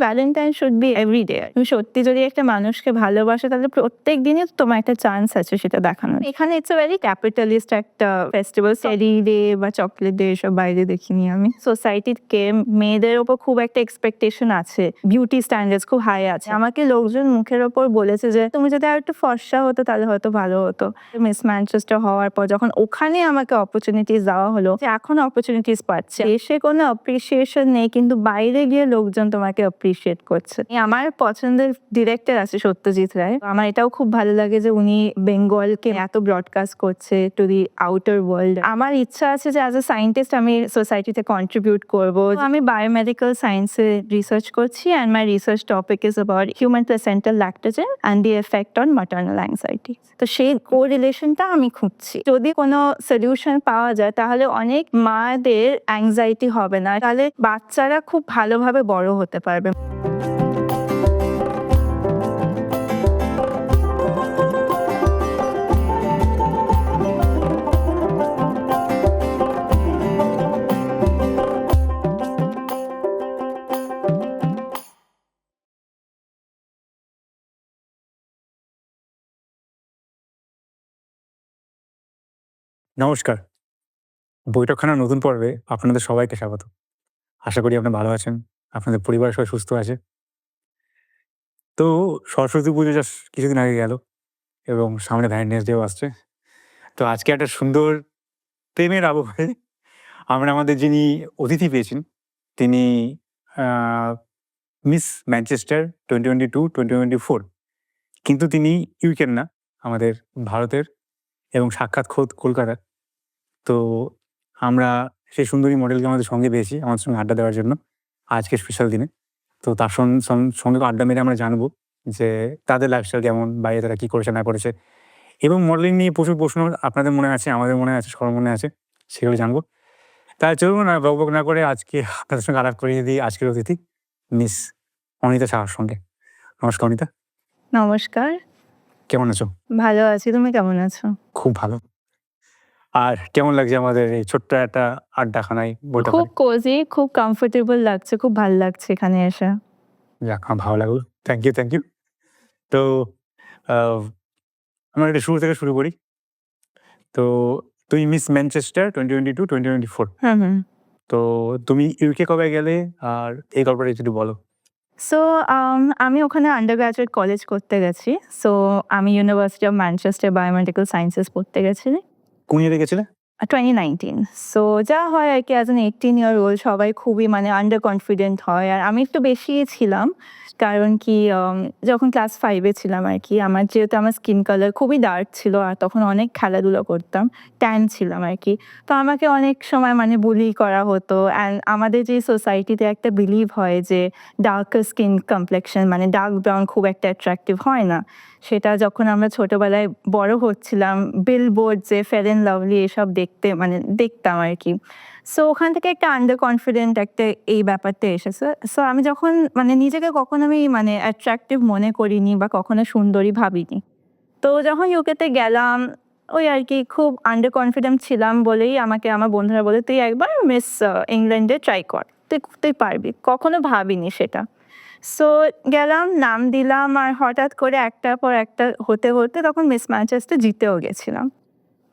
Valentine should be everyday. তুমি সত্যি যদি একটা মানুষকে ভালোবাসো তাহলে প্রত্যেক দিনই তোমার একটা চান্স আছে সেটা দেখানোর। এখানে ইটস আ ভেরি ক্যাপিটালিস্ট একটা ফেস্টিভ্যাল। চেরি ডে বা চকলেট ডে এসব বাইরে দেখিনি আমি। সোসাইটিতে মেয়েদের ওপর খুব একটা এক্সপেকটেশন আছে, বিউটি স্ট্যান্ডার্ডস খুব হাই আছে। আমাকে লোকজন মুখের ওপর বলেছে যে তুমি যদি আর একটু ফর্সা হতো তাহলে হয়তো ভালো হতো। মিস ম্যানচেস্টার হওয়ার পর যখন ওখানে আমাকে অপরচুনিটিস দেওয়া হলো, যে এখন অপরচুনিটিস পাচ্ছে, দেশে কোনো অ্যাপ্রিসিয়েশন নেই কিন্তু বাইরে গিয়ে লোকজন তোমাকে অ্যাপ্রিসিয়েট করছে। আমার পছন্দের ডিরেক্টর আছে সত্যজিৎ রায়। আমার এটাও খুব ভালো লাগে যে উনি বেঙ্গলকে এত ব্রডকাস্ট করছে টু দি আউটার ওয়ার্ল্ড। আমার ইচ্ছা আছে যে অ্যাজ এ সায়েন্টিস্ট আমি সোসাইটিতে কন্ট্রিবিউট করব। আমি বায়োমেডিক্যাল সায়েন্সে রিসার্চ করছি and my research topic is about human placental lactogen and the effect on maternal anxiety. তো সেই কোরিলেশনটা আমি খুঁজছি। যদি কোনো সলিউশন পাওয়া যায় তাহলে অনেক মাদের অ্যাংজাইটি হবে না, তাহলে বাচ্চারা খুব ভালোভাবে বড় হতে পারবে। নমস্কার। বৈঠকখানার নতুন পর্বে আপনাদের সবাইকে স্বাগত। আশা করি আপনারা ভালো আছেন। আপনাদের পরিবারের সবাই সুস্থ আছে। তো সরস্বতী পুজো জাস্ট কিছুদিন আগে গেল এবং সামনে ভ্যালেন্টাইন্স ডেও আসছে। তো আজকে একটা সুন্দর প্রেমের আবহে আমরা আমাদের যিনি অতিথি পেয়েছেন, তিনি আ মিস ম্যানচেস্টার 2022-2024, কিন্তু তিনি ইউকের না, আমাদের ভারতের এবং সাক্ষাৎ খোদ কলকাতার। তো আমরা সেই সুন্দরী মডেলকে আমাদের সঙ্গে পেয়েছি আমাদের সঙ্গে আড্ডা দেওয়ার জন্য আজকের স্পেশাল দিনে। তো তার সঙ্গে আড্ডা মেরে আমরা জানবো যে তাদের লাইফস্টাইল কেমন, বাইরে তারা কী করেছে না করেছে, এবং মডেলিং নিয়ে প্রচুর প্রশ্ন আপনাদের মনে আছে, আমাদের মনে আছে, সবার মনে আছে, সেগুলো জানবো। তাই চলুন আর বকবক না করে আজকে আপনাদের সঙ্গে আলাপ করিয়ে দিই আজকের অতিথি মিস অনিতা সাহার সঙ্গে। নমস্কার অনিতা। নমস্কার। কেমন আছো? ভালো আছি, তুমি কেমন আছো? খুব ভালো। আর কেমন লাগছে আমাদের এই ছোট্ট একটা আড্ডাখানায়, খুব বৈঠকখানায়? কোজি, খুব কমফোর্টেবল লাগছে, খুব ভাল লাগছে এখানে এসে। যাক, আমার ভালো লাগলো। Thank you, thank you. তো আ আমরা এটা শুরু থেকে শুরু করি। তো তুমি মিস ম্যানচেস্টার 2022-2024। হুম, হুম। তো তুমি ইউকে কবে গেলে? আর এই গল্পটা যদি বলো। সো আমি ওখানে আন্ডার গ্র্যাজুয়েট কলেজ করতে গেছি। সো আমি university of Manchester biomedical sciences পড়তে গেছি। কোন ইয়ারে গেছিলে? 2019। সো যা হয় আরকি অ্যাজ অ্যান 18 ইয়ার ওল্ড সবাই খুবই মানে আন্ডার কনফিডেন্ট হয়। আর আমি একটু বেশিই ছিলাম। কারণ কি যখন ক্লাস 5 এ ছিলাম আরকি, যেহেতু আমার স্কিন কালার খুবই ডার্ক ছিল আর তখন অনেক খেলাধুলা করতাম। ট্যান ছিলাম আরকি। তো আমাকে অনেক সময় মানে বুলি করা হতো। অ্যান্ড আমাদের যে সোসাইটিতে একটা বিলিভ হয় যে ডার্কার স্কিন কমপ্লেক্সন মানে ডার্ক ব্রাউন খুব একটা অ্যাট্রাক্টিভ হয় না। সেটা যখন আমরা ছোটবেলায় বড় হচ্ছিলাম, বিলবোর্ড যে ফেয়ার অ্যান্ড লাভলি এসব দেখতাম আরকি। সো ওখান থেকে একটা আন্ডার কনফিডেন্ট একটা এই ব্যাপারটা এসেছে। সো আমি যখন মানে নিজেকে কখনো আমি মানে অ্যাট্রাক্টিভ মনে করিনি বা কখনো সুন্দরী ভাবিনি। তো যখন ইউকেতে গেলাম, ওই আরকি খুব আন্ডার কনফিডেন্ট ছিলাম বলেই আমাকে আমার বন্ধুরা বলে, "তুই একবার মিস ইংল্যান্ডে ট্রাই কর। তুই পারবি।" কখনো ভাবিনি সেটা। সো গেলাম, নাম দিলাম আর হঠাৎ করে একটার পর একটা হতে তখন মিস ম্যানচেস্টার জিতেও গেছিলাম।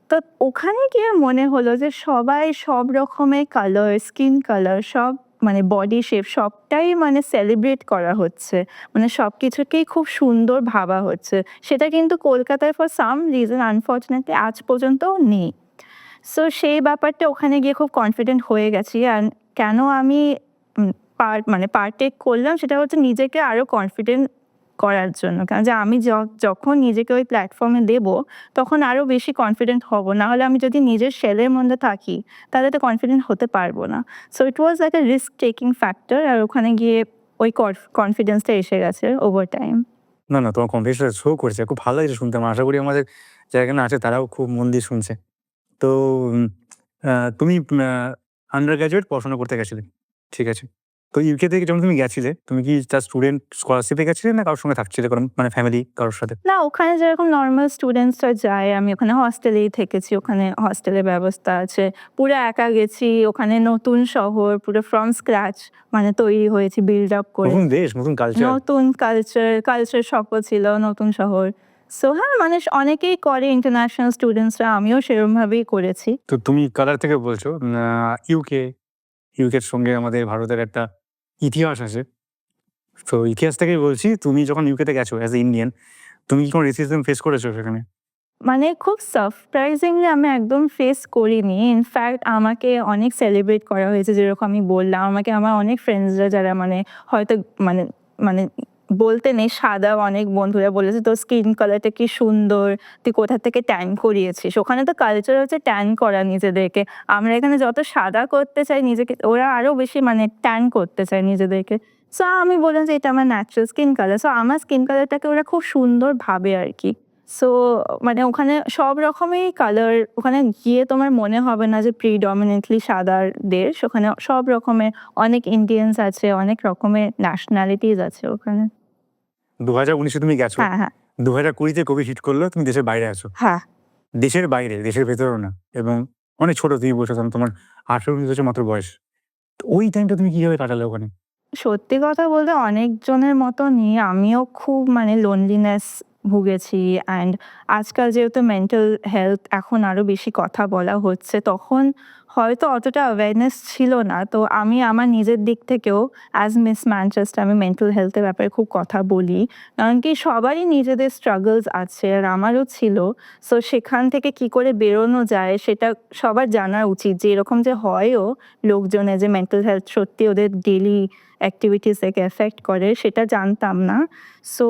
তো ওখানে গিয়ে মনে হলো যে সবাই সব রকমের কালার, স্কিন কালার সব মানে বডি শেপ সবটাই মানে সেলিব্রেট করা হচ্ছে। মানে সবকিছুকেই খুব সুন্দর ভাবা হচ্ছে। সেটা কিন্তু কলকাতায় ফর সাম রিজন আনফরচুনেটলি আজ পর্যন্তও নেই। সো সেই ব্যাপারটা ওখানে গিয়ে খুব কনফিডেন্ট হয়ে গেছি। অ্যান্ড কেন আমি উম পার্টেক করলাম সেটা হচ্ছে নিজেকে আরো কনফিডেন্ট করার জন্য। কারণ যে আমি যখন নিজেকে ওই প্ল্যাটফর্মে দেবো, তখন আরো বেশি কনফিডেন্ট হব। নাহলে আমি যদি নিজের শেলের মধ্যে থাকি, তাহলে তো কনফিডেন্ট হতে পারবো না। So it was like a risk taking factor. আর ওখানে গিয়ে ওই কনফিডেন্সটা এসে গেছে ওভার টাইম। না, না, তোমার কনফিডেন্সটা শো করেছে। খুব ভালো লাগছে শুনতে। আমার আশা করি আমাদের যারা এখানে আছে তারাও খুব মন দিয়ে শুনছে। তো উম তুমি আন্ডার গ্র্যাজুয়েট পড়াশোনা করতে গেছিলে। ঠিক আছে। তো ইউকে থেকে যখন তুমি গেছিলে, তুমি কি জাস্ট স্টুডেন্ট স্কলারশিপে গেছিলে না কারোর সঙ্গে থাকছিলে কারণ মানে ফ্যামিলি কারোর সাথে? না, ওখানে যেরকম নরমাল স্টুডেন্টসরা যায়, আমি ওখানে হস্টেলেই থেকেছি। ওখানে হস্টেলের ব্যবস্থা আছে। পুরো একা গেছি। ওখানে নতুন শহর পুরো ফ্রম স্ক্র্যাচ মানে তৈরি হয়েছি বিল্ড আপ করে। নতুন দেশ, নতুন কালচার। নতুন কালচার শকও ছিল, নতুন শহর। সো হ্যাঁ, মানে অনেকেই করে ইন্টারন্যাশনাল স্টুডেন্টসরা, আমিও সেরমভাবেই করেছি। তো তুমি কালার থেকে বলছো ইউকের সঙ্গে আমাদের ভারতের একটা ইতিহাস আছে। তো ইতিহাস থেকেই বলছি, তুমি যখন ইউকেতে গেছো অ্যাজ এ ইন্ডিয়ান, তুমি কি কোনো রেসিজম ফেস করেছো সেখানে? মানে খুব সারপ্রাইজিংলি আমি একদম ফেস করিনি। ইনফ্যাক্ট আমাকে অনেক সেলিব্রেট করা হয়েছে, যেরকম আমি বললাম। আমাকে আমার অনেক ফ্রেন্ডসরা যারা মানে হয়তো মানে মানে বলতে নেই, সাদা অনেক বন্ধুরা বলেছে, "তোর স্কিন কালারটা কি সুন্দর, তুই কোথা থেকে ট্যান করিয়েছিস?" ওখানে তো কালচার হচ্ছে ট্যান করা নিজেদেরকে। আমরা এখানে যত সাদা করতে চাই নিজেকে, ওরা আরো বেশি মানে ট্যান করতে চায় নিজেদেরকে। সো আমি বললাম যে এটা আমার ন্যাচারাল স্কিন কালার। সো আমার স্কিন কালারটাকে ওরা খুব সুন্দর ভাবে আরকি। সো মানে ওখানে সব রকমেরই কালার, ওখানে গিয়ে তোমার মনে হবে না যে প্রিডমিনেন্টলি সাদার দেশ। ওখানে সব রকমের, অনেক ইন্ডিয়ানস আছে, অনেক রকমের ন্যাশনালিটিস আছে ওখানে। 2019-এ তুমি গেছো। হ্যাঁ, হ্যাঁ, 2020-তে কোভিড হিট করলো, তুমি দেশের বাইরে আছো। হ্যাঁ। দেশের বাইরে, দেশের ভেতরেও না, এবং অনেক ছোট তুমি বলছো, তখন তোমার 18-19 বছর মাত্র বয়স। তো ওই টাইমটা তুমি কিভাবে কাটালে ওখানে? সত্যি কথা বলতে অনেকজনের মতনই আমিও খুব মানে লোনলিনেস ভুগেছি। অ্যান্ড আজকাল যেহেতু মেন্টাল হেলথ এখন আরো বেশি কথা বলা হচ্ছে, তখন হয়তো অতটা অ্যাওয়ারনেস ছিল না। তো আমি আমার নিজের দিক থেকেও অ্যাজ মিস ম্যানচেস্টার আমি মেন্টাল হেলথের ব্যাপারে খুব কথা বলি। কারণ কি সবারই নিজেদের স্ট্রাগলস আছে, আর আমারও ছিল। সো সেখান থেকে কি করে বেরোনো যায় সেটা সবার জানা উচিত, যে এরকম যে হয়ও লোকজনের, যে মেন্টাল হেলথ সত্যি ওদের ডেইলি অ্যাক্টিভিটিস থেকে এফেক্ট করে, সেটা জানতাম না। সো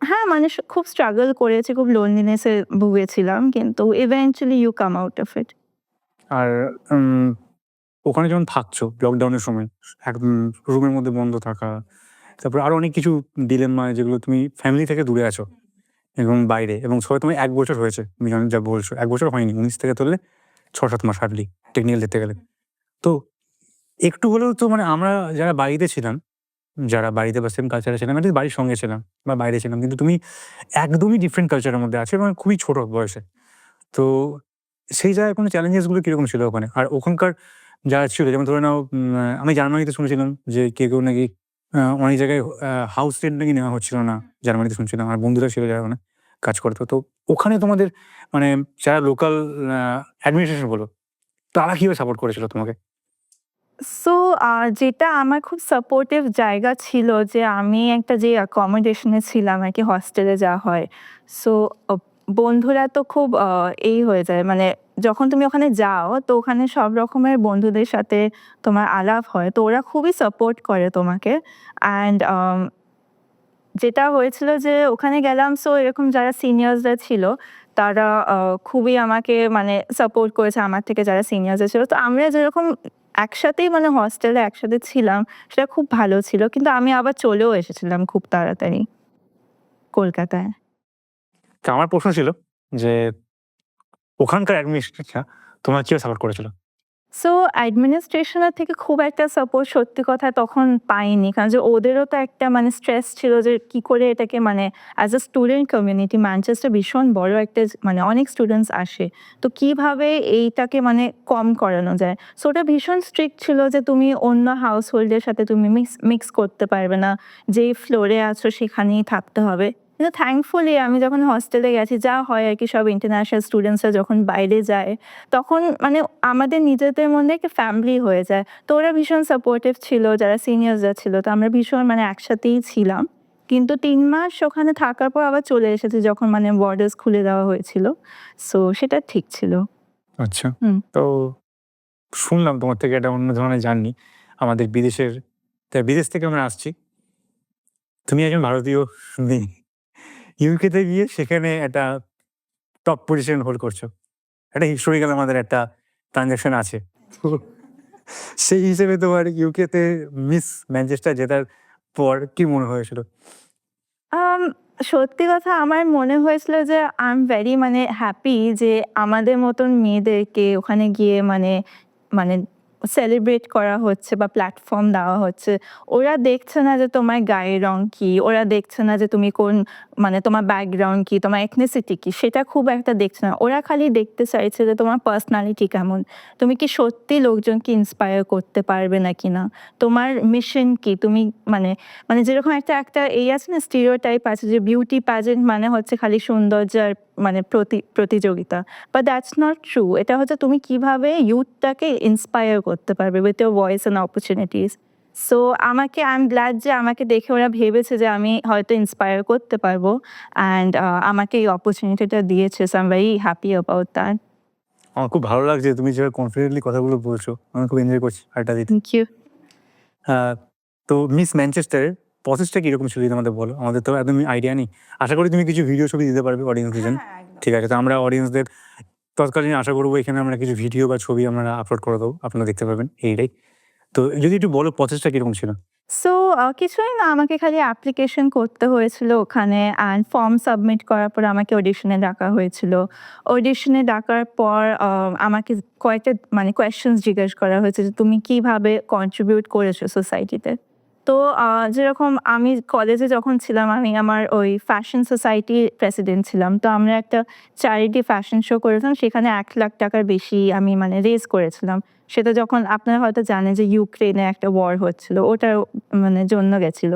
হ্যাঁ, মানে খুব স্ট্রাগল করেছি, খুব লোনলিনেস এ ভুগেছিলাম। কিন্তু eventually you come out of it. আর উম ওখানে যখন থাকছো লকডাউনের সময়, একদম রুমের মধ্যে বন্ধ থাকা, তারপরে আরো অনেক কিছু ডিলেম্মা, যেগুলো তুমি ফ্যামিলি থেকে দূরে আছো এবং বাইরে, এবং সবাই তোমার 1 বছর হয়েছে, তুমি যা বলছো 1 বছর হয়নি, 19 থেকে ধরলে 6-7 মাস হার্ডলি টেকনিক্যাল দেখতে গেলে। তো একটু হলেও তো মানে আমরা যারা বাড়িতে ছিলাম, যারা বাড়িতে বা সেম কালচারে ছিলাম, at least বাড়ির সঙ্গে ছিলাম বা বাইরে ছিলাম, কিন্তু তুমি একদমই ডিফারেন্ট কালচারের মধ্যে আছো এবং খুবই ছোট বয়সে। তো সেই জায়গায় কোনো চ্যালেঞ্জেস গুলো কিরকম ছিল ওখানে? আর ওখানকার যারা ছিল, যেমন ধরে নাও, আমি জার্মানিতে শুনেছিলাম যে কেউ নাকি অনেক জায়গায় হাউস রেন্ট নাকি নেওয়া হচ্ছিল না। জার্মানিতে শুনছিলাম। আমার বন্ধুরা ছিল যারা ওখানে কাজ করতো। তো ওখানে তোমাদের মানে যারা লোকাল অ্যাডমিনিস্ট্রেশন বলো, তারা কিভাবে সাপোর্ট করেছিল তোমাকে? সো যেটা আমার খুব সাপোর্টিভ জায়গা ছিল, যে আমি একটা যে অ্যাকোমোডেশনে ছিলাম আরকি, হস্টেলে যাওয়া হয়। সো বন্ধুরা তো খুব এই হয়ে যায়, মানে যখন তুমি ওখানে যাও তো ওখানে সব রকমের বন্ধুদের সাথে তোমার আলাপ হয়। তো ওরা খুবই সাপোর্ট করে তোমাকে। অ্যান্ড যেটা হয়েছিল যে ওখানে গেলাম, সো এরকম যারা সিনিয়র্সরা ছিল তারা খুবই আমাকে মানে সাপোর্ট করেছে, আমার থেকে যারা সিনিয়র্সরা ছিল। তো আমরা যেরকম একসাথেই মানে হস্টেলে একসাথে ছিলাম, সেটা খুব ভালো ছিল। কিন্তু আমি আবার চলেও এসেছিলাম খুব তাড়াতাড়ি কলকাতায়। তো আমার প্রশ্ন ছিল যে ওখানকার অ্যাডমিনিস্ট্রেশনরা তোমাকে কিভাবে সাপোর্ট করেছিল? সো অ্যাডমিনিস্ট্রেশনের থেকে খুব একটা সাপোর্ট সত্যি কথা তখন পাইনি। কারণ যে ওদেরও তো একটা মানে স্ট্রেস ছিল যে কি করে এটাকে মানে as a student community Manchester ভীষণ বড় একটা মানে অনেক স্টুডেন্টস আসে। তো কিভাবে এইটাকে মানে কম করানো যায়? সো ওটা ভীষণ স্ট্রিক্ট ছিল যে তুমি অন্য হাউসহোল্ডের সাথে তুমি মিক্স করতে পারবে না। যেই ফ্লোরে আছো সেখানেই থাকতে হবে। কিন্তু থ্যাঙ্কফুলি আমি যখন হস্টেলে গেছি, যা হয় আরকি সব ইন্টারন্যাশনাল স্টুডেন্টসরা যখন বাইরে যায়, তখন মানে আমাদের নিজেদের মধ্যে একটা ফ্যামিলি হয়ে যায়। তো ওরা ভীষণ সাপোর্টিভ ছিল, যারা সিনিয়র্সরা ছিল। তো আমরা ভীষণ মানে একসাথেই ছিলাম। কিন্তু ৩ মাস ওখানে থাকার পর আবার চলে এসেছি, যখন মানে বর্ডার্স খুলে দেওয়া হয়েছিল। সো সেটা ঠিক ছিল। আচ্ছা। হুম। তো শুনলাম তোমার থেকে একটা অন্য ধরনের জার্নি। আমাদের বিদেশ থেকে আমরা আসছি। তুমি একজন ভারতীয় মেয়ে। ইউকেতে গিয়ে সেখানে একটা টপ পজিশন হোল্ড করছো। একটা হিস্টোরিক্যাল আমাদের একটা ট্রান্সেকশন আছে। তো সেই হিসেবে তোমার ইউকেতে মিস ম্যানচেস্টার জেতার পর কি মনে হয়েছিল? আম সত্যি কথা আমার মনে হয়েছিল যে আই এম ভেরি মানে হ্যাপি যে আমাদের মতন মেয়েদেরকে ওখানে গিয়ে মানে মানে সেলিব্রেট করা হচ্ছে বা প্ল্যাটফর্ম দেওয়া হচ্ছে, ওরা দেখছে না যে তোমার গায়ের রং কি, ওরা দেখছে না যে তুমি কোন মানে তোমার ব্যাকগ্রাউন্ড কি, তোমার এথনিসিটি কি, সেটা খুব একটা দেখছে না। ওরা খালি দেখতে চাইছে যে তোমার পার্সোনালিটি কেমন, তুমি কি সত্যি লোকজনকে ইন্সপায়ার করতে পারবে নাকি না, তোমার মিশন কি, তুমি মানে মানে যেরকম একটা একটা এই আছে না, স্টিরিওটাইপ আছে যে বিউটি প্যাজেন্ট মানে হচ্ছে খালি সৌন্দর্যের মানে প্রতিযোগিতা, বাট দ্যাটস নট ট্রু। এটা হচ্ছে তুমি কিভাবে ইউথটাকে ইন্সপায়ার করতে পারবে with your voice and opportunities. So আমাকে আই এম গ্ল্যাড যে আমাকে দেখে ওরা ভেবেছে যে আমি হয়তো ইন্সপায়ার করতে পারবো, অ্যান্ড আমাকে এই অপরচুনিটিটা দিয়েছে। So I am very happy about that. আমার খুব ভালো লাগছে তুমি যেভাবে কনফিডেন্টলি কথাগুলো বলছো, আমি খুব এনজয় করছি আড্ডা দিতে। Thank you. তো মিস ম্যানচেস্টারের প্রসেসটা কীরকম ছিল যদি আমাদের বলো, আমাদের তো একদমই আইডিয়া নেই। আশা করি তুমি কিছু ভিডিও ছবি দিতে পারবে অডিয়েন্সদের জন্য। ঠিক আছে, তো আমরা অডিয়েন্সদের তৎকালীন আশা করবো এখানে আমরা কিছু ভিডিও বা ছবি আমরা আপলোড করে দেবো, আপনারা দেখতে পাবেন এইটাই। তো যদি একটু বলো প্রসেসটা কীরকম ছিল? সো কিছুই না, আমাকে খালি অ্যাপ্লিকেশন করতে হয়েছিল ওখানে, অ্যান্ড ফর্ম সাবমিট করার পর আমাকে অডিশনে ডাকা হয়েছিল। অডিশনে ডাকার পর আমাকে কয়েকটা মানে কোয়েশ্চেন্স জিজ্ঞেস করা হয়েছে যে তুমি কিভাবে কন্ট্রিবিউট করেছো সোসাইটিতে। তো যেরকম আমি কলেজে যখন ছিলাম, আমি আমার ওই ফ্যাশন সোসাইটির প্রেসিডেন্ট ছিলাম। তো আমরা একটা চ্যারিটি ফ্যাশন শো করেছিলাম, সেখানে 1,00,000 টাকার বেশি আমি মানে রেজ করেছিলাম। সেটা যখন আপনারা হয়তো জানেন যে ইউক্রেনে একটা ওয়ার হচ্ছিল, ওটার মানে জন্য গেছিল।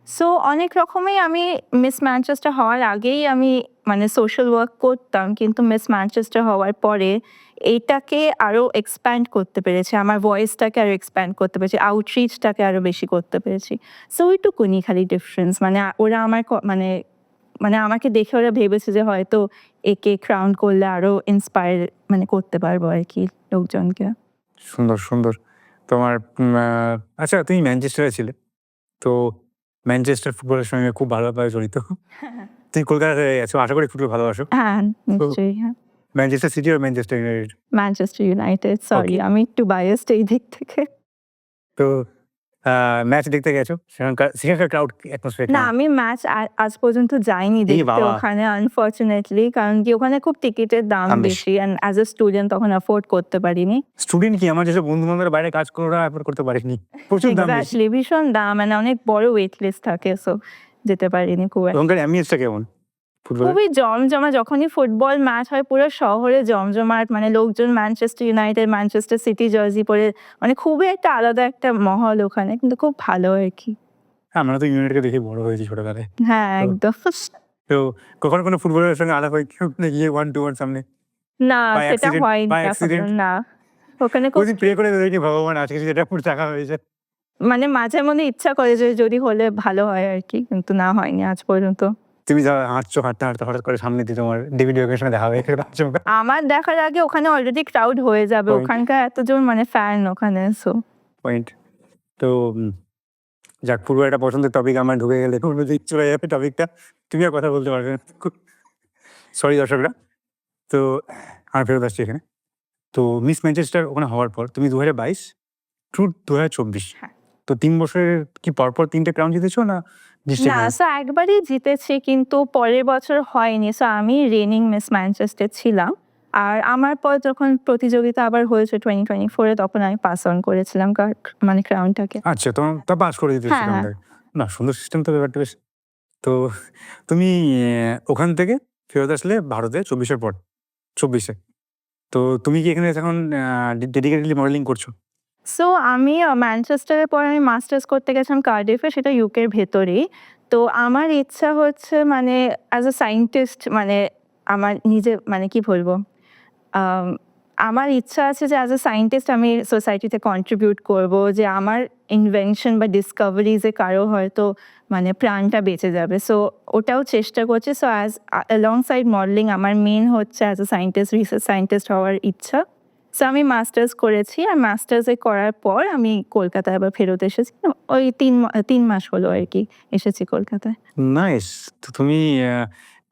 সো অনেক রকমই আমি মিস ম্যানচেস্টার হওয়ার আগেই আমি মানে সোশ্যাল ওয়ার্ক করতাম, কিন্তু মিস ম্যানচেস্টার হওয়ার পরে এইটাকে আরো এক্সপ্যান্ড করতে পেরেছি, আমার ভয়েসটাকে আরো এক্সপ্যান্ড করতে পেরেছি, আউটরিচটাকে আরো বেশি করতে পেরেছি। সো ওইটুকুনি খালি ডিফারেন্স, মানে ওরা আমার মানে মানে আমাকে দেখে ওরা ভেবেছে যে হয়তো একে ক্রাউন করলে আরো ইন্সপায়ার মানে করতে পারবো আর কি লোকজনকে। সুন্দর, সুন্দর। তোমার আচ্ছা তুমি ম্যানচেস্টারে ছিলে। তো ম্যানচেস্টার ফুটবলের সঙ্গে খুব ভালোভাবে জড়িত। তুমি কলকাতাতে গেছো। আশা করি ফুটবল ভালোবাসো। হ্যাঁ, তো নিশ্চয়ই। হ্যাঁ, ম্যানচেস্টার সিটি আর Manchester United? Manchester United. Sorry, okay. আমি একটু বায়াসড এই দিক থেকে। তো ম্যাচ দেখতে গেছো। সেখানকার ক্রাউড অ্যাটমসফিয়ার না, কেমন? আমি ম্যাচ আজ পর্যন্ত যাইনি এই দেখতে বাবা! ওখানে, আনফরচুনেটলি। কারণ কি ওখানে খুব টিকিটের দাম দাম বেশি। বেশি, অ্যান্ড অ্যাজ এ স্টুডেন্ট তখন অ্যাফোর্ড করতে পারিনি। স্টুডেন্ট কি আমার যেসব বন্ধু-বান্ধবরা বাইরে কাজ করে ওরা এফোর্ড করতে পারেনি। প্রচুর দাম বেশি। এক্সাক্টলি, ভীষণ দাম, মানে অনেক বড় ওয়েট লিস্ট থাকে। সো যেতে পারিনি খুব একটা। ওখানকার অ্যাম্বিয়েন্সটা কেমন ফুটবলের? খুবই জমজমা, যখনই ফুটবল ম্যাচ হয় পুরো শহরে জমজমাট, মানে লোকজন Manchester United, Manchester city jersey পরে, মানে খুবই একটা আলাদা একটা মহল ওখানে, কিন্তু খুব ভালো আর কি। আমরা তো ইউনাইটেডকে দেখে বড় হয়েছি ছোটবেলায়। হ্যাঁ, তো একদম। তো কখনো কোনো ফুটবলারের সঙ্গে আলাপ হয় কেউ মানে গিয়ে 1 to 1 সামনে? না, বা সেটা অ্যাক্সিডেন্ট হয়নি বা এখনো। অ্যাক্সিডেন্ট? না, ওখানে খুব কোনদিন প্রে করে দেখি ভগবান আজকে যদি এটা পুরো টাকা হয়ে যায়। মানে মাঝে মধ্যে ইচ্ছা করে যে যদি হলে ভালো হয় আর কি, কিন্তু না, হয়নি আজ পর্যন্ত। তুমি যা হাঁটছো, হাঁটতে, হাঁটতে হঠাৎ করে সামনে দিয়ে তোমার ডেভিড বেকের সঙ্গে দেখা হয়ে গেল আচমকা। আমার দেখার আগে ওখানে অলরেডি ক্রাউড হয়ে যাবে, পয়েন্ট, ওখানকার এতজন মানে ফ্যান ওখানে। So point. তো যাক পুরো একটা পছন্দের টপিক আমার ঢুকে গেলে অন্য দিক চলে যাবে টপিকটা। তুমি আর কথা বলতে পারবে না। সরি দর্শকরা। তো আমি ফেরত আসছি এখানে। তো মিস ম্যানচেস্টার ওখানে হওয়ার পর তুমি ২০২২ ট্রু ২০২৪ হ্যাঁ। তো ৩ বছরের কি পরপর ৩ টে ক্রাউন জিতেছো না ডিস্ট্রিক্ট না, ম্যাচ? সো একবারই জিতেছি, কিন্তু পরের বছর হয়নি। সো আমি রেনিং মিস ম্যানচেস্টার ছিলাম। আর আমার পর যখন প্রতিযোগিতা আবার হয়েছে 2024 এ, তখন আমি পাস অন করেছিলাম মানে ক্রাউনটাকে। আচ্ছা তোমার তা পাস করে দিতে হ্যাঁ, হ্যাঁ। সেখানটায়। না সুন্দর সিস্টেম তো ব্যাপারটা বেশ। তো তুমি ওখান থেকে ফেরত আসলে ভারতে ২৪ এর পর ২৪ এ। তো তুমি কি এখানে এখন ডেডিকেটেডলি মডেলিং করছো? সো আমি ম্যানচেস্টারের পরে আমি মাস্টার্স করতে গেছিলাম কার্ডিফে, সেটা ইউকের ভেতরেই। তো আমার ইচ্ছা হচ্ছে মানে অ্যাজ আ সায়েন্টিস্ট, মানে আমার নিজে মানে কি বলবো? আম আমার ইচ্ছা আছে যে অ্যাজ আ সায়েন্টিস্ট আমি সোসাইটিতে কন্ট্রিবিউট করব, যে আমার ইনভেনশন বা ডিসকভারিজ এ কারো হয়তো মানে প্রাণটা বেঁচে যাবে। সো ওটাও চেষ্টা করছি। সো অ্যালং সাইড মডেলিং আমার মেইন হচ্ছে as a scientist, research scientist হওয়ার ইচ্ছা। সো আমি মাস্টার্স করেছি, আর মাস্টার্সে করার পর আমি কলকাতায় আবার ফেরত এসেছি। ওই ৩ মাস হলো আর কি এসেছি কলকাতায়। নাইস। তো তুমি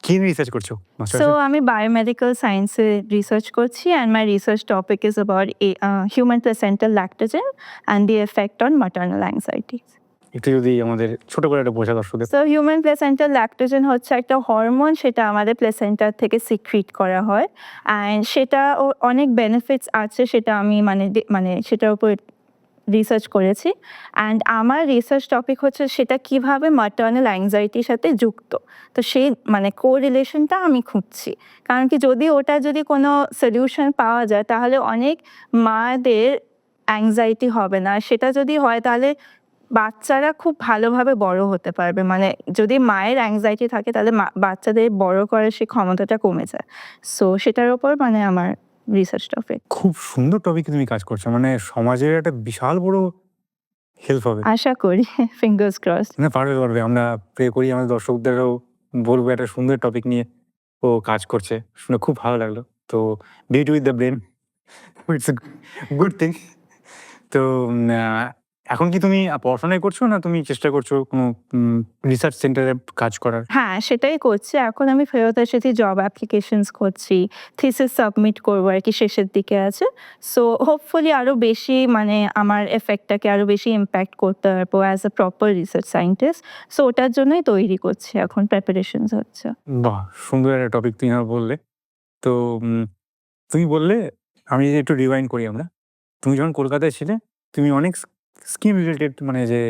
কি নিয়ে রিসার্চ করছো সো মাস্টার্সে? আমি বায়োমেডিক্যাল সায়েন্সে রিসার্চ করছি, and my research topic is about human placental Lactogen and the effect on maternal anxiety. একটু যদি আমাদের ছোট করে একটা বোঝা দর্শকদের। সো হিউম্যান প্লেসেন্টাল ল্যাকটোজেন হচ্ছে একটা হরমোন, সেটা আমাদের প্লেসেন্টার থেকে সিক্রিট করা হয় অ্যান্ড সেটা অনেক বেনিফিটস আছে, সেটা আমি মানে সেটার উপর রিসার্চ করেছি অ্যান্ড আমার রিসার্চ টপিক হচ্ছে সেটা কিভাবে ম্যাটার্নাল অ্যাংজাইটির সাথে যুক্ত। তো সেই মানে কোরিলেশনটা আমি খুঁজছি, কারণ কি যদি কোনো সলিউশন পাওয়া যায় তাহলে অনেক মাদের অ্যাংজাইটি হবে না, সেটা যদি হয় তাহলে বাচ্চারা খুব ভালোভাবে বড় হতে পারবে। মানে যদি মায়ের অ্যাংজাইটি থাকে তাহলে বাচ্চাদের বড় করার সেই ক্ষমতাটা কমে যায়। সো সেটার উপর মানে আমার রিসার্চ টপিক। খুব সুন্দর টপিকে তুমি কাজ করছো, মানে সমাজের একটা বিশাল বড় হেল্প হবে। আশা করি ফিঙ্গার্স ক্রসড। না, পারবে পারবে, আমরা প্রে করি আমাদের দর্শকদেরও বলবো একটা সুন্দর টপিক নিয়ে ও কাজ করছে, শুনে খুব ভালো লাগলো। তো beauty with the brain, it's a good thing. তো এখন কি তুমি পড়াশোনাই করছো, না তুমি চেষ্টা করছো কোনো রিসার্চ সেন্টারে কাজ করার? হ্যাঁ, সেটাই করছি। এখন আমি ফেরত এসেছি, জব অ্যাপ্লিকেশনস করছি। থিসিস সাবমিট করবো আরকি, শেষের দিকে আছে। সো হোপফুলি আরো বেশি মানে আমার এফেক্টটাকে আরো বেশি ইমপ্যাক্ট করতে পারবো as a proper research scientist. So ওটার জন্যই তৈরি করছি, এখন প্রিপারেশনস হচ্ছে। বাহ! সুন্দর একটা টপিক তুমি আমাকে বললে। তো তুমি বললে, আমি যদি একটু রিওয়াইন্ড করি আমরা। তুমি যখন কলকাতায় ছিলে, তুমি অনেক স্কিন রিলেটেড, মানে যে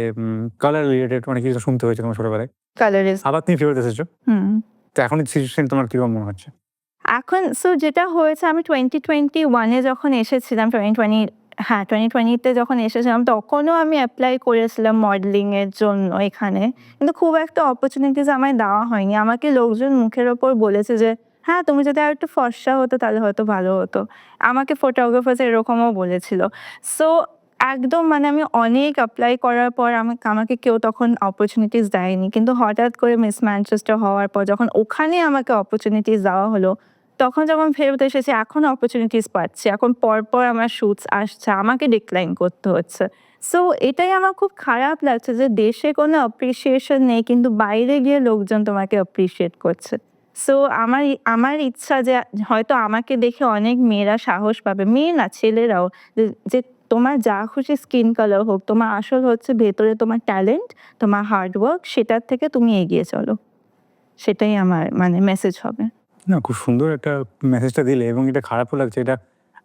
কালার রিলেটেড অনেক কিছু শুনতে হয়েছে তোমার ছোটবেলায়। কালারিস্ট। আবার তুমি ফেরত এসেছো। হুম। তো এখন সিচুয়েশন তোমার কিরকম মনে হচ্ছে? এখন যেটা হয়েছে, আমি 2021 এ যখন এসেছিলাম, 2020 তে যখন এসেছিলাম তখনও আমি এপ্লাই করেছিলাম মডেলিং এর জন্য এখানে। কিন্তু খুব একটা অপরচুনিটিস আমায় দেওয়া হয়নি। আমাকে লোকজন মুখের ওপর বলেছে যে, "হ্যাঁ, তুমি যদি আরেকটু ফর্সা হতো তাহলে হয়তো ভালো হতো।" আমাকে ফটোগ্রাফার্স এরকমও বলেছিল। সো একদম মানে আমি অনেক এপ্লাই করার পর আমাকে কেউ তখন অপরচুনিটিস দেয়নি। কিন্তু হঠাৎ করে মিস ম্যানচেস্টার হওয়ার পর যখন ওখানে আমাকে অপরচুনিটিস দেওয়া হলো, তখন যখন ফেরত এসেছি এখন অপরচুনিটিস পাচ্ছি। এখন পরপর আমার শুটস আসছে, আমাকে ডিক্লাইন করতে হচ্ছে। সো এটাই আমার খুব খারাপ লাগছে যে দেশে কোনো অ্যাপ্রিসিয়েশন নেই কিন্তু বাইরে গিয়ে লোকজন তোমাকে অ্যাপ্রিশিয়েট করছে। সো আমার ইচ্ছা যে হয়তো আমাকে দেখে অনেক মেয়েরা সাহস পাবে, মেয়ে না ছেলেরাও, যে তোমার যা খুশি স্কিন কালার হোক, তোমার আসল হচ্ছে ভেতরে তোমার ট্যালেন্ট, তোমার হার্ড ওয়ার্ক, সেটার থেকে তুমি এগিয়ে চলো। সেটাই আমার মানে মেসেজ হবে। না, খুব সুন্দর একটা মেসেজটা দিলে, এবং এটা খারাপও লাগছে। এটা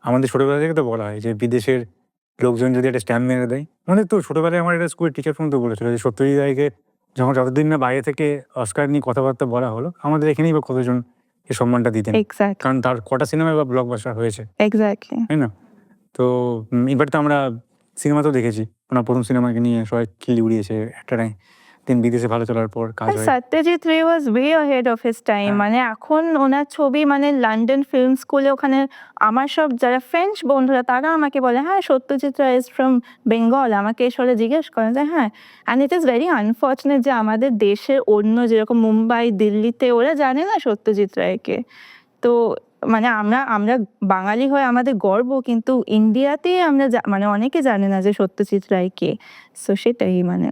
আমাদের ছোটবেলা থেকে তো বলা হয় যে বিদেশের লোকজন যদি একটা স্ট্যাম্প মেরে দেয়, আমাদের তো ছোটবেলায় আমার একটা স্কুলের টিচার পর্যন্ত বলেছিল যে সত্যজিৎ রায়কে যতদিন না বাইরে থেকে অস্কার নিয়ে কথাবার্তা বলা হলো, আমাদের এখানেই বা কতজন এই সম্মানটা দিতেন। এক্সাক্টলি, কারণ তার কটা সিনেমায় বা ব্লকবাস্টার হয়েছে, এক্সাক্টলি। তাই না? তো এবার তো আমরা সিনেমাতেও দেখেছি, ওনার প্রথম সিনেমাকে নিয়ে সবাই খিল্লি উড়িয়েছে একটা টাইম। দেন বিদেশে ভালো চলার পর কাজ হয়। Satyajit Ray was way ahead of his time. হ্যাঁ। মানে এখন ওনার ছবি মানে লন্ডন ফিল্ম স্কুলে, ওখানে আমার সব যারা ফ্রেঞ্চ বন্ধুরা তারা আমাকে বলে, হ্যাঁ সত্যজিৎ রায় ইজ ফ্রম বেঙ্গল। আমাকে এসে জিজ্ঞেস করে যে হ্যাঁ, and it is very unfortunate যে আমাদের দেশের অন্য যেরকম মুম্বাই, দিল্লিতে ওরা জানে না সত্যজিৎ রায়কে। তো মানে আমরা আমরা বাঙালি হয়ে আমাদের গর্ব, কিন্তু ইন্ডিয়াতে আমরা মানে অনেকে জানে না যে সত্যজিৎ রায় কে। সো সেটাই মানে।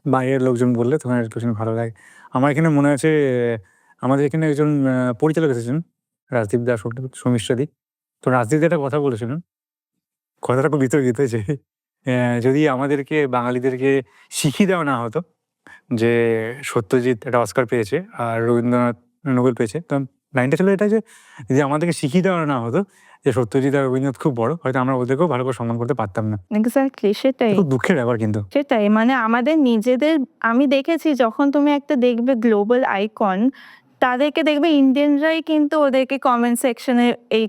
বাইরের লোকজন বললে তোমার একটু শুনে ভালো লাগে। আমার এখানে মনে আছে, আমাদের এখানে একজন পরিচালক এসেছেন, রাজদীপ দাস, সৌমিত্রদি। তো রাজদীপ দা একটা কথা বলেছিলেন, কথাটা খুব বিতর্কিত যে যদি আমাদেরকে বাঙালিদেরকে শিখিয়ে দেওয়া না হতো যে সত্যজিৎ একটা অস্কার পেয়েছে আর রবীন্দ্রনাথ নোবেল পেয়েছে, তো লাইনটা ছিল এটা যে যদি আমাদেরকে শিখিয়ে দেওয়া না হতো যে সত্যজিৎ আর রবীন্দ্রনাথ খুব বড়, হয়তো আমরা ওদেরকেও ভালো করে সম্মান করতে পারতাম না। এক্সাক্টলি, সেটাই। খুব দুঃখের ব্যাপার কিন্তু। সেটাই মানে আমাদের নিজেদের, আমি দেখেছি যখন তুমি একটা দেখবে গ্লোবাল আইকন, তাদেরকে দেখবে ইন্ডিয়ানরাই কিন্তু ওদেরকে কমেন্ট সেকশনে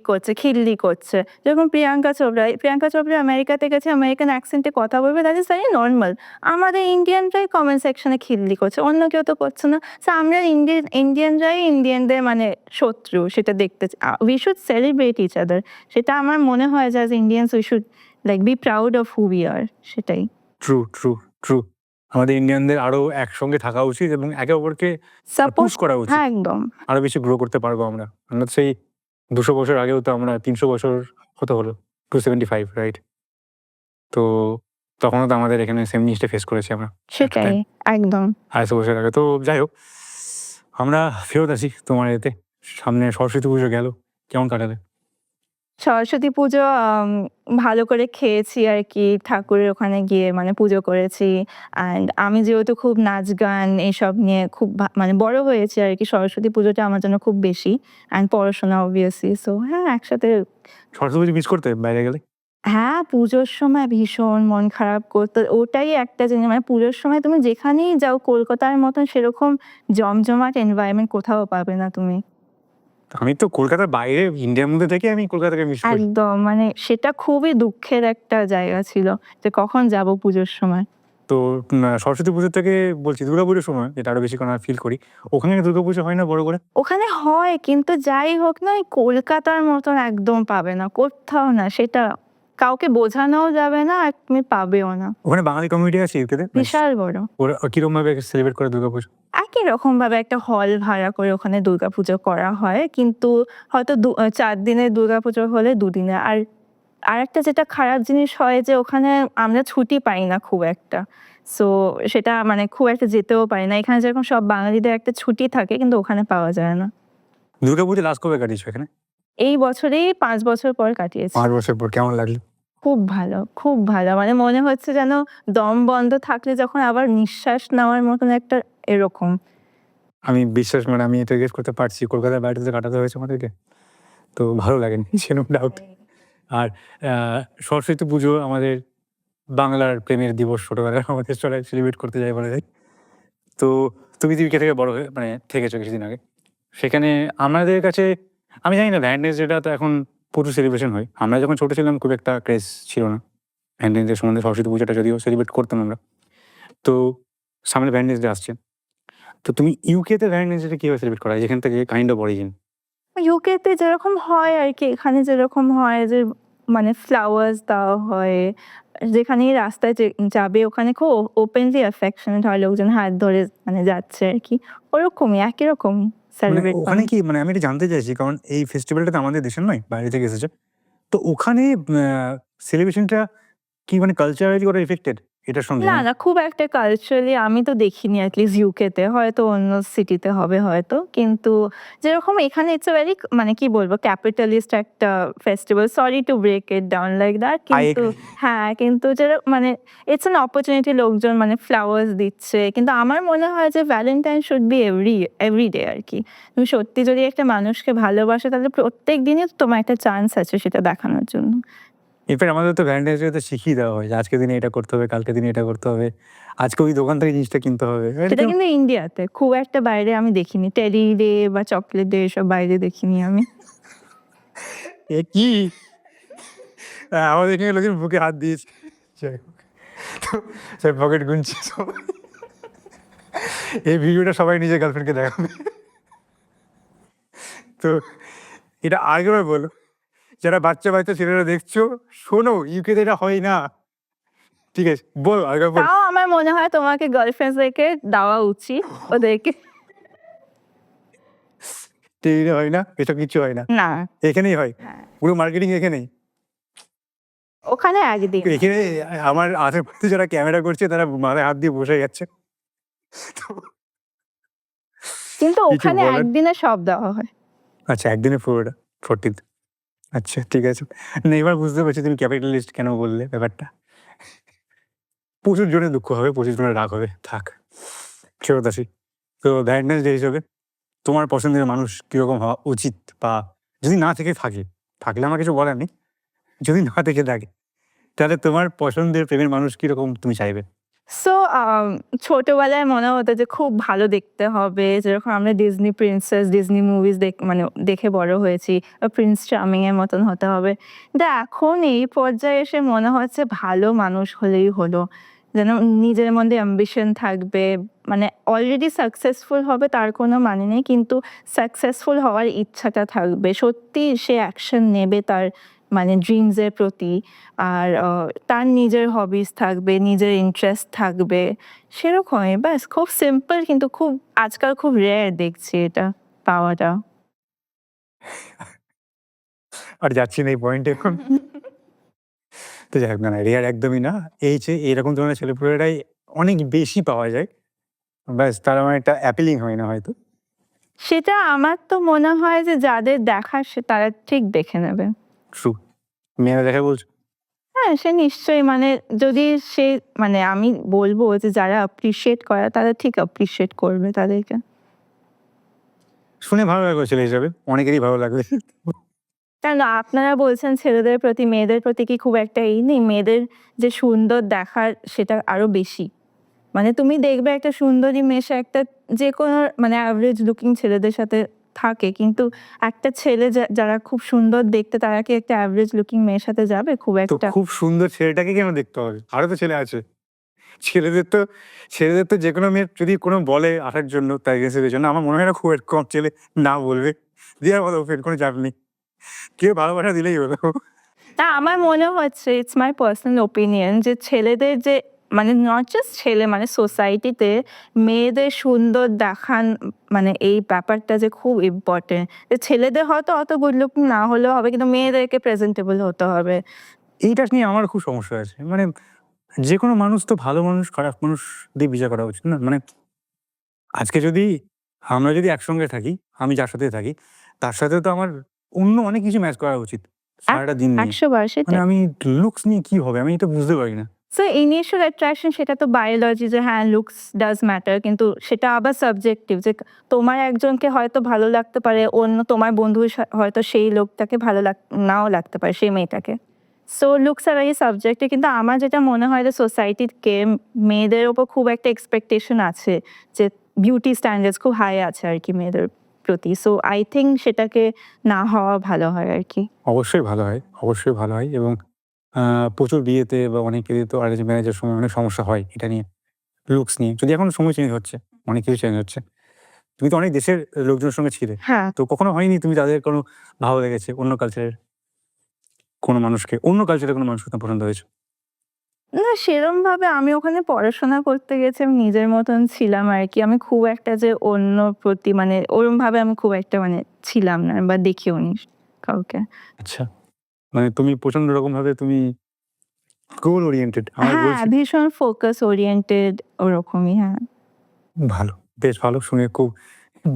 করছে, খিল্লি করছে। যেরকম প্রিয়াঙ্কা চোপড়া আমেরিকাতে গেছে, আমেরিকান অ্যাকসেন্টে কথা বলবে, দ্যাট ইজ ভেরি নর্মাল। আমাদের ইন্ডিয়ানরাই কমেন্ট সেকশনে খিল্লি করছে, অন্য কেউ তো করছে না। সো আমরা ইন্ডিয়ানরাই ইন্ডিয়ানদের মানে শত্রু, সেটা দেখতে we should celebrate each other. সেটা আমার মনে হয় যে as Indians we should like be proud of who we are. সেটাই। True, true, true. আমাদের ইন্ডিয়ানদের আরো একসঙ্গে থাকা উচিত এবং একে অপরকে পুশ সাপোর্ট। করা উচিত। হ্যাঁ, একদম। আরো বেশি গ্রো করতে পারবো আমরা। আমরা তো সেই ২০০ বছর আগেও তো আমরা ৩০০ বছর কত হলো? 275, রাইট? তো তখনও তো আমাদের এখানে সেম জিনিসটা ফেস করেছি আমরা একটা সেটাই, টাইম, একদম। ২৫০ বছর আগে। তো যাই হোক, আমরা ফেরত আসি তোমার এতে। সামনে সরস্বতী পুজো গেল। কেমন কাটালে? সরস্বতী পুজো ভালো করে খেয়েছি আরকি। ঠাকুরের ওখানে গিয়ে মানে পুজো করেছি। অ্যান্ড আমি যেহেতু খুব নাচ গান এসব নিয়ে খুব মানে বড় হয়েছি আরকি। সরস্বতী পুজোটা আমার জন্য খুব বেশি। অ্যান্ড পড়াশোনা obviously। সো হ্যাঁ, একসাথে সরস্বতী পুজো মিস করতে বাইরে গেলে? হ্যাঁ, পুজোর সময় ভীষণ মন খারাপ করতো। ওটাই একটা জিনিস মানে পুজোর সময় তুমি যেখানেই যাও কলকাতার মতন সেরকম জমজমাট এনভায়রনমেন্ট কোথাও পাবে না তুমি। আমি তো কলকাতার বাইরে ইন্ডিয়ার মধ্যে থেকে আমি কলকাতাকে মিস করি। একদম মানে সেটা খুবই দুঃখের একটা জায়গা ছিল যে কখন যাবো পুজোর সময়। তো সরস্বতী পুজোর থেকে বলছি দুর্গাপুজোর সময় যেটা আরো বেশি করে ফিল করি। ওখানে দুর্গাপুজো হয় না বড় করে? ওখানে হয় কিন্তু যাই হোক না ওই কলকাতার মতন একদম পাবে না। কোত্থাও না। সেটা কাউকে বোঝানোও যাবে না আর তুমি পাবেও না। ওখানে বাঙালি কমিউনিটি আছে ইউকেতে? বিশাল বড়। ওরা কিরকমভাবে সেলিব্রেট করে দুর্গাপুজো? একই রকমভাবে একটা হল ভাড়া করে ওখানে দুর্গাপুজো করা হয়। কিন্তু হয়তো ৪ দিনের দুর্গাপুজো হলে ২ দিনে। আর আরেকটা যেটা খারাপ জিনিস হয় যে ওখানে আমরা ছুটি পাই না খুব একটা। সো সেটা মানে খুব একটা যেতেও পারি না। এখানে যেরকম সব বাঙালিদের একটা ছুটি থাকে কিন্তু ওখানে পাওয়া যায় না। দুর্গাপুজো লাস্ট কবে কাটিয়েছো এখানে? এই বছরেই ৫ বছর পর কাটিয়েছি। ৫ বছর পর কেমন লাগলো? খুব ভালো, খুব ভালো। মানে মনে হচ্ছে যেন দম বন্ধ থাকলে যখন আবার নিঃশ্বাস নেওয়ার মতন একটা এরকম। আমি বিশ্বাস মানে আমি এটা গেস করতে পারছি। কলকাতার বাইরে তো কাটাতে হয়েছে আমাদেরকে। তো ভালো লাগেনি সেরকম ডাউট। আর আ সরস্বতী পুজো আমাদের বাংলার প্রেমের দিবস ছোটবেলায় আমাদের সবাই সেলিব্রেট করতে যাই বলা যায়। তো তুমি তো ইউকে থেকে বড় হয়ে মানে থেকেছো কিছুদিন আগে। সেখানে আমাদের কাছে আমি জানি না ভ্যালেন্টাইন্স ডেটা তো এখন প্রচুর সেলিব্রেশন হয়। আমরা যখন ছোট ছিলাম খুব একটা ক্রেজ ছিল না। ভ্যালেন্টাইন্স ডে সম্বন্ধে সরস্বতী পুজোটা যদিও সেলিব্রেট করতাম আমরা। তো সামনে ভ্যালেন্টাইন্স ডে আসছে। তো তুমি ইউকেতে ভ্যালেন্টাইন্স ডে কিভাবে সেলিব্রেট করা হয়? যেখান থেকে কাইন্ড অফ অরিজিন। ইউকেতে যেরকম হয় আরকি এখানে যেরকম হয় যে মানে ফ্লাওয়ার্স দেওয়া হয়। যেখানেই রাস্তায় যাবে ওখানে খুব ওপেনলি অ্যাফেকশনেট হয় লোকজন হাত ধরে মানে যাচ্ছে আরকি। ওরকমই একই রকম মানে সেলিব্রেট ওখানে করে। কি মানে আমি এটা জানতে চাইছি কারণ এই ফেস্টিভ্যালটা তো আমাদের দেশের নয়, বাইরে থেকে এসেছে। তো ওখানে সেলিব্রেশনটা কি মানে কালচারালি ওরা এফেক্টেড এটার সঙ্গে? না, না খুব একটা কালচারালি আমি তো দেখিনি এট লিস্ট ইউকেতে। হয়তো অন্য সিটিতে হবে হয়তো। কিন্তু যেরকম এখানে ইটস আ ভেরি মানে কি বলবো ক্যাপিটালিস্ট একটা festival. Sorry to break it down like that I কিন্তু এগ্রি। হ্যাঁ, কিন্তু মানে ইটস অ্যান অপরচুনিটি লোকজন মানে ফ্লাওয়ার্স দিচ্ছে। কিন্তু আমার মনে হয় যে ভ্যালেন্টাইন শুড বি এভরিডে আরকি। তুমি সত্যি যদি একটা মানুষকে ভালোবাসো তাহলে প্রত্যেক দিনই তো তোমার একটা চান্স আছে সেটা দেখানোর জন্য। ইনফ্যাক্ট আমাদের তো ভ্যালেন্টাইন্স ডে তে শিখিয়ে দেওয়া হয় যে আজকের দিনে এটা করতে হবে, কালকের দিনে এটা করতে হবে। আজকে ওই দোকান থেকে জিনিসটা কিনতে হবে। এটা সেটা কেমন কিন্তু ইন্ডিয়াতে। খুব একটা বাইরে আমি দেখিনি। টেডি ডে বা চকোলেট ডে এসব বাইরে দেখিনি আমি। এ কি? আমাদের এখানে লোকের বুকে হাত দিয়েছে। যাই হোক। তো সে পকেট গুনছে সবাই। এই ভিডিওটা সবাই নিজের গার্লফ্রেন্ডকে দেখাবে। তো এটা আগেবার বলো। যারা বাচ্চা ছেলেরা দেখছো, শোনো ইউকেতে এটা হয় না। ঠিক আছে? বলো আগেবার বলো। তাও আমার মনে হয় তোমাকে গার্লফ্রেন্ডসদেরকে দেওয়া উচিত ওদেরকে। টেরিরে হয় না, এসব কিচ্ছু হয় না। না, এখানেই হয়। হ্যাঁ, পুরো মার্কেটিং এখানেই। ওখানে একদিন হয়। এখানে আমার আশেপাশে যারা ক্যামেরা করছে তারা মাথায় হাত দিয়ে বসে যাচ্ছে। তো কিন্তু কিছু ওখানে বলার একদিনে সব দেওয়া হয়। আচ্ছা একদিনে পুরোটা 14th আচ্ছা ঠিক আছে। না এবার বুঝতে পারছি তুমি ক্যাপিটালিস্ট কেন বললে ব্যাপারটা। প্রচুর জনের দুঃখ হবে, প্রচুর জনের রাগ হবে। থাক। ফেরত আসি। তো ভ্যালেন্টাইন্স ডে হিসেবে তোমার পছন্দের মানুষ কিরকম হওয়া উচিত? বা যদি না থেকে থাকে, থাকলে আমার কিছু বলার নেই। যদি না থেকে থাকে, তাহলে তোমার পছন্দের প্রেমের মানুষ কিরকম তুমি চাইবে? সো ছোটবেলায় মনে হতো যে খুব ভালো দেখতে হবে। যেরকম আমরা ডিজনি প্রিন্সেস, ডিজনি মুভিজ মানে দেখে বড় হয়েছি। প্রিন্স চার্মিং এর মতন হতে হবে। কিন্তু এখন এই পর্যায়ে এসে মনে হচ্ছে ভালো মানুষ হলেই হলো। যেন নিজের মধ্যে অ্যাম্বিশন থাকবে। মানে অলরেডি সাকসেসফুল হবে তার কোনো মানে নেই। কিন্তু সাকসেসফুল হওয়ার ইচ্ছাটা থাকবে। সত্যি সে অ্যাকশন নেবে তার মানে ড্রিমস এর প্রতি। আর তার নিজের হবিস থাকবে, নিজের ইন্টারেস্ট থাকবে। সেরকমই ব্যাস খুব সিম্পল কিন্তু খুব আজকাল খুব রেয়ার দেখছি এটা পাওয়াটা। আর যাচ্ছি না এই পয়েন্টে এখন। তো যাই হোক না, না রেয়ার একদমই না। এই যে এরকম ধরনের ছেলেপুলেরাই অনেক বেশি পাওয়া যায়। ব্যাস তারা আমার একটা অ্যাপিলিং হয় না হয়তো। সেটা আমার তো মনে হয় যে যাদের দেখার তারা ঠিক দেখে নেবে। ট্রু। মেয়েরা দেখে বলছো? হ্যাঁ, সে নিশ্চয়ই মানে যদি সে মানে আমি বলব যে যারা অ্যাপ্রিশিয়েট করে তারা ঠিক অ্যাপ্রিশিয়েট করবে তাদেরকে। শুনে ভালো লাগলো ছেলে হিসাবে। অনেকেরই ভালো লাগবে। কেন আপনারা বলছেন ছেলেদের প্রতি মেয়েদের প্রতি কি খুব একটা নেই? মেয়েদের যে সুন্দর দেখার সেটা আরো বেশি। মানে তুমি দেখবে একটা সুন্দরী মেয়ে সে একটা যেকোনো মানে এভারেজ লুকিং ছেলেদের সাথে থাকে। কিন্তু একটা ছেলে যারা খুব সুন্দর দেখতে তারা কি একটা এভারেজ লুকিং মেয়ের সাথে যাবে? খুব তো একটা। খুব সুন্দর ছেলেটাকে কেন দেখতে হবে? আরো তো ছেলে আছে। ছেলেদের তো ছেলেদের তো যেকোনো মেয়ে যদি কোনো বলে আসার জন্য তার এগেইনস্টে এর জন্য আমার মনে হয় না খুব কম ছেলে না বলবে। দেয়ার বলো ফের কোনো চাপ নেই। কেউ ভালোবাসা দিলেই হলো। না আমার মনে হচ্ছে ইটস মাই পার্সোনাল ওপিনিয়ন যে ছেলেদের যে মানে নট জাস্ট ছেলে মানে সোসাইটিতে মেয়েদের সুন্দর দেখান মানে এই ব্যাপারটা যে খুব ইম্পর্টেন্ট। যে ছেলেদের হয়তো অত গুড লুকিং না হলেও হবে কিন্তু মেয়েদেরকে প্রেজেন্টেবল হতে হবে। এইটা নিয়ে আমার খুব সমস্যা আছে। মানে যেকোনো মানুষ তো ভালো মানুষ, খারাপ মানুষ দিয়ে বিচার করা উচিত না? মানে আজকে যদি আমরা যদি একসঙ্গে থাকি, আমি যার সাথে থাকি, তার সাথে তো আমার অন্য অনেক কিছু ম্যাচ করা উচিত। সারাটা দিন নিয়ে। ১০০ বার মানে সেটাই। আমি লুকস নিয়ে কি হবে? আমি এটা বুঝতে পারি না। সো ইনিশিয়াল অ্যাট্রাকশন সেটা তো বায়োলজি যে হ্যাঁ লুকস ডাজ ম্যাটার কিন্তু সেটা আবার সাবজেক্টিভ যে তোমার একজনকে হয়তো ভালো লাগতে পারে অন্য তোমার বন্ধু হয়তো সেই লোকটাকে ভালো নাও লাগতে পারে সেই মেয়েটাকে। সো লুকস আর এই সাবজেক্টে কিন্তু আমার যেটা মনে হয় যে সোসাইটিকে মেয়েদের ওপর খুব একটা এক্সপেকটেশন আছে যে বিউটি স্ট্যান্ডার্ডস খুব হাই আছে আর কি মেয়েদের প্রতি। সো আই থিঙ্ক সেটাকে না হওয়া ভালো হয় আর কি। অবশ্যই ভালো হয়, অবশ্যই ভালো হয় এবং আ প্রচুর বিয়েতে বা অনেকেরই তো অ্যারেঞ্জ ম্যারেজের সময় অনেক সমস্যা হয় এটা নিয়ে। লুকস নিয়ে। যদি এখন সময় চেঞ্জ হচ্ছে, অনেক কিছু চেঞ্জ হচ্ছে। তুমি তো অনেক দেশের লোকজনের সঙ্গে ছিলে। হ্যাঁ। তো কখনো হয়নি তুমি তাদের কোনো ভালো লেগেছে অন্য কালচারের কোনো মানুষকে, অন্য কালচারের কোনো মানুষকে তোমার পছন্দ হয়েছে? না সেরমভাবে আমি ওখানে পড়াশোনা করতে গেছি আমি নিজের মতন ছিলাম আরকি। আমি খুব একটা যে অন্য প্রতি মানে ওরমভাবে আমি খুব একটা মানে ছিলাম না বা দেখিওনি কাউকে। আচ্ছা। মানে তুমি প্রচন্ড রকমভাবে তুমি গোল ওরিয়েন্টেড আমায় হ্যাঁ, বলছো। ভীষণ ফোকাস ওরিয়েন্টেড ওরকমই হ্যাঁ। ভালো। বেশ ভালো শুনে খুব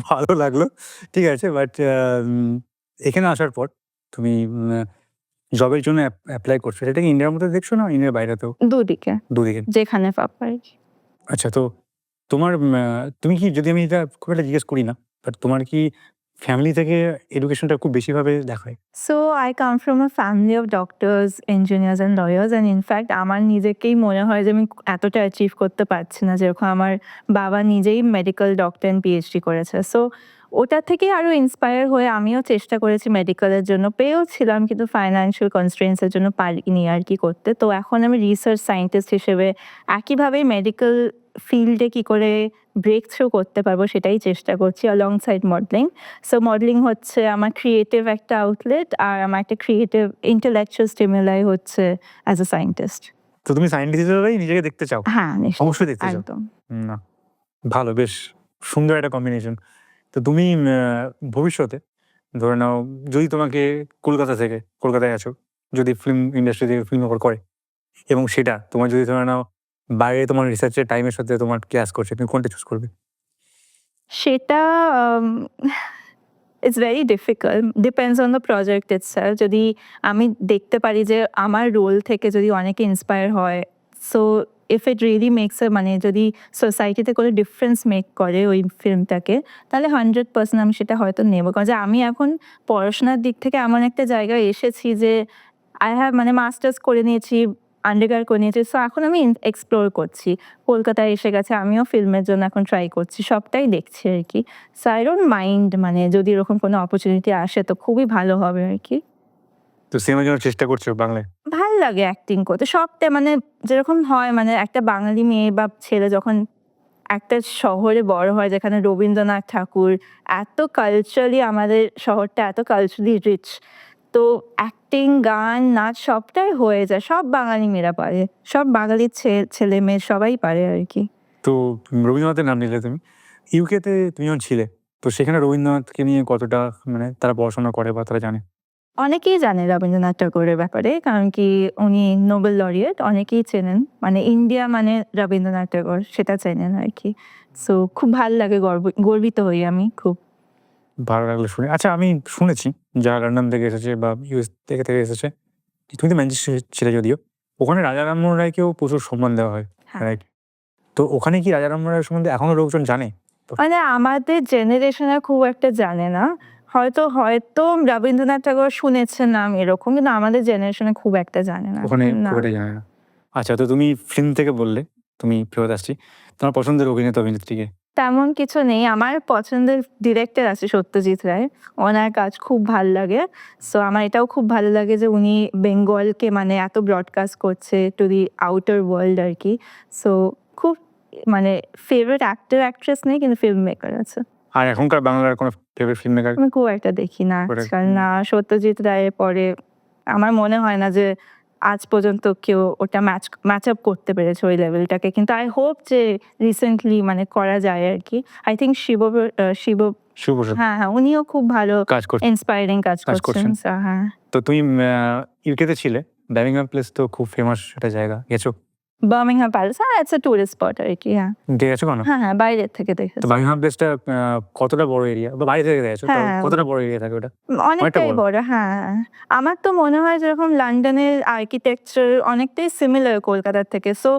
ভালো লাগলো। ঠিক আছে বাট এখানে আসার পর তুমি জবের জন্য এপ্লাই করছো। সেটা কি ইন্ডিয়ার মধ্যে দেখছো না ইন্ডিয়ার বাইরেতেও? দুদিকে, দুদিকে। যেখানে পাবো আরকি। আচ্ছা তো তোমার তুমি কি যদি আমি এটা খুব একটা জিজ্ঞেস করি না, বাট তোমার কি ফ্যামিলি থেকে এডুকেশনটা খুব বেশিভাবে দেখায়? So I come from a family of doctors, engineers and lawyers and in fact আমার নিজেকেই মনে হয় যে আমি এতটা অ্যাচিভ করতে পারছি না। যেরকম আমার বাবা নিজেই মেডিকেল ডক্টর অ্যান্ড পিএইচডি করেছে। সো ওটা থেকেই আরো ইন্সপায়ার হয়ে আমিও চেষ্টা করেছি মেডিকেলের জন্য। পেয়েওছিলাম কিন্তু ফাইন্যান্সিয়াল কনস্ট্রেইনটস এর জন্য পারিনি আরকি করতে। তো এখন আমি রিসার্চ সায়েন্টিস্ট হিসেবে একইভাবে মেডিকেল ফিল্ডে কি করে ব্রেক থ্রু করতে পারবো সেটাই চেষ্টা করছি along side modelling. So modelling হচ্ছে আমার ক্রিয়েটিভ একটা আউটলেট আর আমার একটা ক্রিয়েটিভ ইন্টেলেকচুয়াল স্টিমুলাই হচ্ছে অ্যাজ আ সায়েন্টিস্ট। তো তুমি সায়েন্টিস্ট হিসেবেই নিজেকে দেখতে চাও? হ্যাঁ, নিশ্চয়ই। অবশ্যই দেখতে চাও। একদম। না, ভালো বেশ সুন্দর একটা কম্বিনেশন। তো তুমি ভবিষ্যতে ধরে নাও যদি তোমাকে কলকাতা থেকে, কলকাতায় আছো, যদি ফিল্ম ইন্ডাস্ট্রি থেকে ফিল্ম অফার করে এবং সেটা তোমার যদি ধরে নাও বাইরে তোমার রিসার্চের টাইমের সাথে তোমার ক্লাশ করছে, তুমি কোনটা চুজ করবে? সেটা um it's very difficult. Depends on the project itself. যদি আমি দেখতে পারি যে আমার রোল থেকে যদি অনেকে ইন্সপায়ার হয়, so if it really makes a মানে যদি সোসাইটিতে কোনো ডিফারেন্স মেক করে ওই ফিল্মটাকে, তাহলে 100% আমি সেটা হয়তো নেব। কারণ যে আমি এখন পড়াশোনার দিক থেকে এমন একটা জায়গায় এসেছি যে আই হ্যাভ মানে মাস্টার্স করে নিয়েছি, আন্ডারগ্রেড করে নিয়েছি। সো এখন আমি এক্সপ্লোর করছি। কলকাতায় এসে গেছে আমিও ফিল্মের জন্য এখন ট্রাই করছি। সবটাই দেখছি আরকি। সো আই ডোন্ট মাইন্ড মানে যদি এরকম কোনো অপরচুনিটি আসে তো খুবই ভালো হবে আরকি। তো সিনেমার জন্য চেষ্টা করছো বাংলায়? ভাল লাগে অ্যাক্টিং করতে। সবটাই মানে যেরকম হয় মানে একটা বাঙালি মেয়ে বা ছেলে যখন একটা শহরে বড় হয় যেখানে রবীন্দ্রনাথ ঠাকুর এত কালচারালি আমাদের শহরটা এত কালচারালি রিচ। তো অ্যাক্টিং, গান, নাচ সবটাই হয়ে যায়। সব বাঙালি মেয়েরা পারে। সব বাঙালির ছেলে-মেয়ে সবাই পারে আরকি। তো রবীন্দ্রনাথের নাম নিলে তুমি। ইউকেতে তুমি যখন ছিলে, তো সেখানে রবীন্দ্রনাথকে নিয়ে কতটা মানে তারা পড়াশোনা করে বা তারা জানে? অনেকেই জানে রবীন্দ্রনাথ ঠাকুরের ব্যাপারে। কারণ কি উনি নোবেল লরিয়েট অনেকেই চেনেন। মানে ইন্ডিয়া মানে রবীন্দ্রনাথ ঠাকুর সেটা চেনেন আরকি। সো খুব ভাল লাগে গর্বিত হই আমি খুব। ভালো লাগলো শুনে। আচ্ছা, আমি শুনেছি যারা লন্ডন থেকে এসেছে বা ইউএস থেকে এসেছে, তুমি তো ম্যানচেস্টারে ছিলে যদিও, ওখানে রাজা রামমোহন রায়কেও প্রচুর সম্মান দেওয়া হয়, হ্যাঁ। রাইট? তো ওখানে কি রাজা রামমোহন রায় সম্বন্ধে এখনো লোকজন জানে? মানে আমাদের জেনারেশনে খুব একটা জানে না। হয়তো রবীন্দ্রনাথ ঠাকুর শুনেছে নাম এরকম, কিন্তু আমাদের জেনারেশনে খুব একটা জানে না। ওখানে না। খুব একটা জানে না। আচ্ছা, তো তুমি ফিল্ম থেকে বললে, তুমি ফেরত আসছি। তোমার পছন্দের অভিনেতা অভিনেত্রীকে? তেমন কিছু নেই। আমার পছন্দের ডিরেক্টর আছে সত্যজিৎ রায়। ওনার কাজ খুব ভাল লাগে। সো আমার এটাও খুব ভালো লাগে যে উনি বেঙ্গলকে মানে এত ব্রডকাস্ট করছে টু দি আউটার ওয়ার্ল্ড আরকি। সো খুব মানে ফেভারিট অ্যাক্টর অ্যাক্ট্রেস নেই, কিন্তু ফিল্ম মেকার আছে। আর এখনকার বাংলার কোনো ফেভারিট ফিল্ম মেকার? আমি খুব একটা দেখি না আজকাল। না, সত্যজিৎ রায়ের পরে আমার মনে হয় না যে আজ পর্যন্ত কেউ ওটা ম্যাচ আপ করতে পেরেছে ওই লেভেলটাকে। কিন্তু আই হোপ যে রিসেন্টলি মানে করা যায় আরকি। আই থিংক শিব শুভপ্রসাদ হ্যাঁ, হ্যাঁ, উনিও খুব ভালো কাজ করছে, ইন্সপায়ারিং কাজ কাজ করছেন। করছেন। সো হ্যাঁ। তো তুমি ইউকেতে ছিলে। বার্মিংহাম প্লেস তো খুব ফেমাস একটা জায়গা। গেছো? বার্মিংহাম প্যালেস, হ্যাঁ, ইটস আ টুরিস্ট স্পট আরকি। হ্যাঁ। গেছো কখনো? হ্যাঁ, হ্যাঁ, বাইরের থেকে তো দেখেছি। বার্মিংহাম প্লেসটা কতটা বড় এরিয়া? বা বাইরে থেকে গেছো, তাও হ্যাঁ। কতটা বড় এরিয়া থাকে ওটা? অনেকটা অনেকটাই বড়। বড়, হ্যাঁ। আমার তো মনে হয় যেরকম লন্ডনের আর্কিটেকচার অনেকটাই সিমিলার কলকাতার থেকে। সো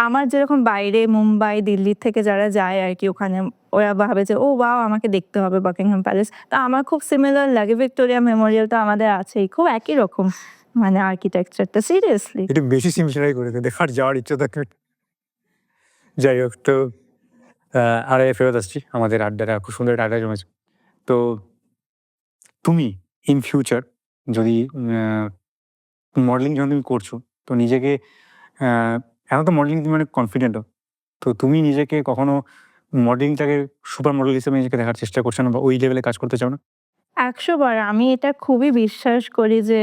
আমার যেরকম বাইরে মুম্বাই, দিল্লি থেকে যারা যায় আরকি ওখানে, ওরা ভাবে যে, "ও ওয়াও! আমাকে দেখতে হবে বাকিংহাম প্যালেস।" তো আমার খুব সিমিলার লাগে। ভিক্টোরিয়া মেমোরিয়াল তো আমাদের আছেই। খুব একই রকম মানে আর্কিটেকচারটা, সিরিয়াসলি। একটু বেশি সিম্পলিফাই করে দেখার যাওয়ার ইচ্ছা থাকে। যাই হোক, তো আরে ফেরত আসছি। আমাদের আড্ডাটা খুব সুন্দর একটা আড্ডা জমেছে। তো তুমি ইন ফিউচার যদি মডেলিং যখন তুমি করছো, তো নিজেকে আ এখন তো মডেলিং তুমি অনেক কনফিডেন্টও। তো তুমি নিজেকে কখনো মডেলিংটাকে সুপার মডেল হিসেবে নিজেকে দেখার চেষ্টা করছো না বা ওই লেভেলে কাজ করতে চাও না? ১০০ বার আমি এটা খুবই বিশ্বাস করি যে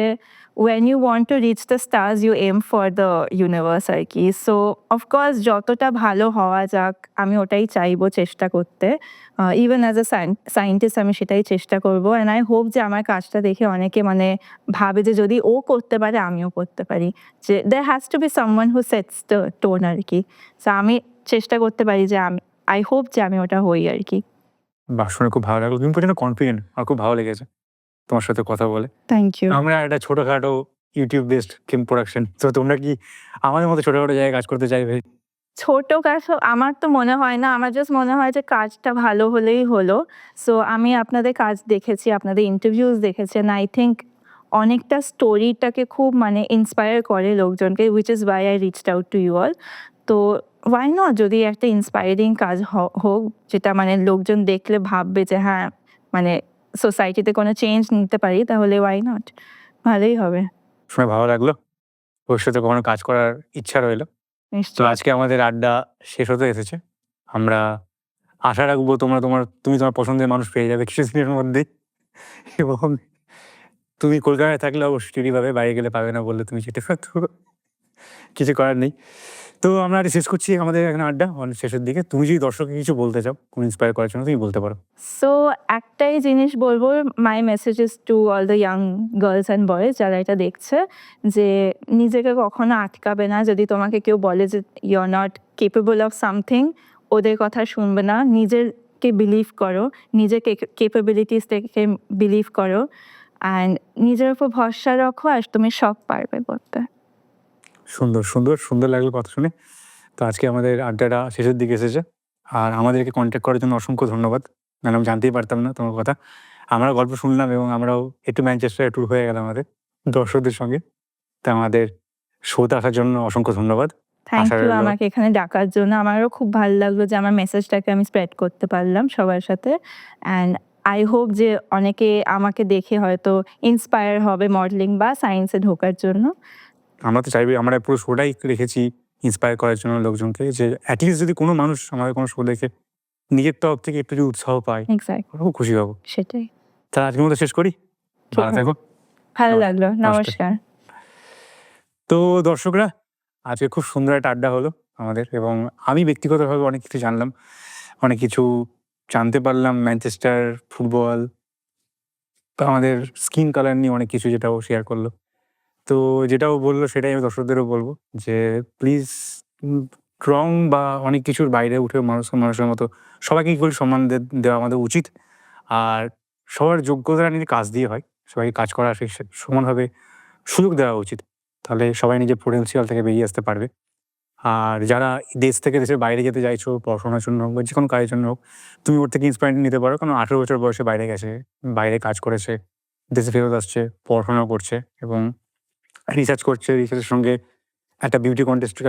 when you want to reach the stars you aim for the universe আরকি। সো অফকোর্স যতটা ভালো হওয়া যাক আমি ওটাই চাইবো চেষ্টা করতে। ইভেন অ্যাজ আ সায়েন্টিস্ট আমি সেটাই চেষ্টা করবো, অ্যান্ড আই হোপ যে আমার কাজটা দেখে অনেকে মানে ভাবে যে যদি ও করতে পারে আমিও করতে পারি। যে there has to be someone who sets the tone আরকি। সো আমি চেষ্টা করতে পারি যে আই হোপ যে আমি ওটা হই আরকি। বাহ! শুনে খুব ভালো লাগলো। তুমি প্রচন্ড কনফিডেন্ট। আমার খুব ভালো লেগেছে তোমার সাথে কথা বলে। Thank you. আমরা একটা ছোটখাটো YouTube বেসড ফিল্ম প্রোডাকশন। তো তোমরা কি আমাদের মতো ছোটখাটো জায়গায় কাজ করতে চাইবে? ছোট কাজ আমার তো মনে হয় না। আমার জাস্ট মনে হয় যে কাজটা ভালো হলেই হলো। সো আমি আপনাদের কাজ দেখেছি, আপনাদের ইন্টারভিউস দেখেছি, অ্যান্ড আই থিংক অনেকটা স্টোরিটাকে খুব মানে ইন্সপায়ার করে লোকজনকে, which is why I reached out to you all. তো ওয়াই নট, যদি একটা ইন্সপায়ারিং কাজ হোক, যেটা মানে লোকজন দেখলে ভাববে যে হ্যাঁ, মানে সোসাইটিতে কোনো চেঞ্জ নিতে পারি, তাহলে ওয়াই নট? ভালোই হবে। শুনে ভালো লাগলো। ভবিষ্যতে কখনো কাজ করার ইচ্ছা রইলো। তো নিশ্চয়ই। আজকে আমাদের আড্ডা শেষ হতে এসেছে। আমরা আশা রাখবো তুমি তোমার পছন্দের মানুষ পেয়ে যাবে কিছুদিনের মধ্যেই। এবং তুমি কলকাতায় থাকলে অবশ্যই টেরি পাবে, বাইরে গেলে পাবে না বললে তুমি যেতে পারতো। কিছু করার নেই। তো আমরা এটা শেষ করছি আমাদের এখানে আড্ডা অনেক শেষের দিকে। তুমি যদি দর্শককে কিছু বলতে চাও, কোনো ইন্সপায়ার করার জন্য তুমি বলতে পারো। সো একটাই জিনিস বলবো, মাই message is to all the young girls and boys যারা এটা দেখছে, যে নিজেকে কখনো আটকাবে না। যদি তোমাকে কেউ বলে যে you are not capable of something, ওদের কথা শুনবে না। নিজেরকে বিলিভ করো, নিজের কেপেবিলিটিস থেকে বিলিভ করো, অ্যান্ড নিজের উপর ভরসা রাখো, আর তুমি সব পারবে করতে। সুন্দর, সুন্দর, সুন্দর লাগলো কথা শুনে। তো আজকে আমাদের আড্ডাটা শেষের দিকে এসেছে। আর আমাদেরকে কনট্যাক্ট করার জন্য অসংখ্য ধন্যবাদ। নাহলে আমি জানতেই পারতাম না তোমার কথা। আমরা গল্প শুনলাম এবং আমরাও একটু ম্যানচেস্টারে ট্যুর হয়ে গেলাম আমাদের দর্শকদের সঙ্গে। তো আমাদের শোতে আসার জন্য অসংখ্য ধন্যবাদ। থ্যাংক আশা ইউ রইলো আমাকে এখানে ডাকার জন্য। আমারও খুব ভালো লাগলো যে আমার মেসেজটাকে আমি স্প্রেড করতে পারলাম সবার সাথে। অ্যান্ড আই হোপ যে অনেকে আমাকে দেখে হয়তো ইন্সপায়ার হবে মডেলিং বা সায়েন্সে ঢোকার জন্য। আমরা তো চাইবই, আমরা পুরো শোটাই রেখেছি ইন্সপায়ার করার জন্য লোকজনকে, যে এটলিস্ট যদি কোনো মানুষ আমাদের কোনো শো দেখে নিজের তরফ থেকে একটু যদি উৎসাহ পায়, এক্সাক্ট, আমরা খুব খুশি হবো। সেটাই। তাহলে আজকের মতো শেষ করি। ঠিক ভালো আছে। থেকো। ভালো নমস্কার। লাগলো। নমস্কার। নমস্কার। তো দর্শকরা, আজকে খুব সুন্দর একটা আড্ডা হলো আমাদের এবং আমি ব্যক্তিগতভাবে অনেক কিছু জানলাম। অনেক কিছু জানতে পারলাম ম্যানচেস্টার, ফুটবল, বা আমাদের স্কিন কালার নিয়ে অনেক কিছু যেটা ও শেয়ার করলো। তো যেটা ও বললো সেটাই আমি দর্শকদেরও বলবো যে প্লিজ রং বা অনেক কিছুর বাইরে উঠে মানুষের মতো সবাইকে ইকুয়াল সম্মান দেওয়া আমাদের উচিত। আর সবার যোগ্যতা নিয়ে কাজ দিয়ে হয়। সবাইকে কাজ করার সমানভাবে সুযোগ দেওয়া উচিত। তাহলে সবাই নিজের পোটেনশিয়াল থেকে বেরিয়ে আসতে পারবে। আর যারা দেশ থেকে দেশের বাইরে যেতে চাইছো পড়াশোনার জন্য হোক বা যেকোনো কাজের জন্য হোক, তুমি ওর থেকে ইন্সপায়ার নিতে পারো। কারণ 18 বছর বয়সে বাইরে গেছে, বাইরে কাজ করেছে, দেশে ফেরত আসছে, পড়াশোনা করছে এবং রিসার্চ করছে। রিসার্চের সঙ্গে একটা বিউটি কনটেস্টে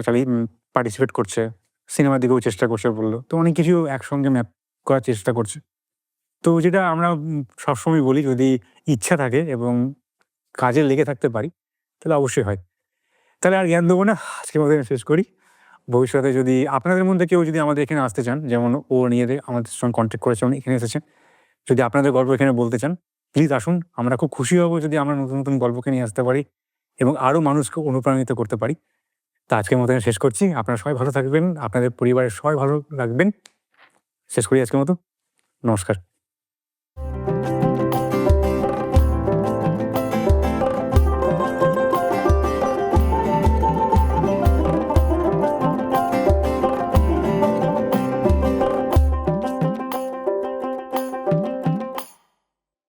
পার্টিসিপেট করছে। সিনেমার দিকেও চেষ্টা করছে বলল। তো অনেক কিছু একসঙ্গে ম্যাপ করার চেষ্টা করছে। তো যেটা আমরা সবসময় বলি, যদি ইচ্ছা থাকে এবং কাজে লেগে থাকতে পারি, তাহলে অবশ্যই হয়। তাহলে আর জ্ঞান দেবো না। আজকের মতো এখানে শেষ করি। ভবিষ্যতে যদি আপনাদের মধ্যে কেউ যদি আমাদের এখানে আসতে চান, যেমন ও নিজে আমাদের সঙ্গে কনট্যাক্ট করেছে, উনি এখানে এসেছেন। যদি আপনাদের গল্প এখানে বলতে চান, প্লিজ আসুন। আমরা খুব খুশি হব যদি আমরা নতুন, নতুন গল্পকে নিয়ে আসতে পারি এবং আরও মানুষকে অনুপ্রাণিত করতে পারি। তো আজকের মতো এখানে শেষ করছি। আপনারা সবাই ভালো থাকবেন। আপনাদের পরিবারের সবাই ভালো রাখবেন। শেষ করি আজকের মতো। নমস্কার।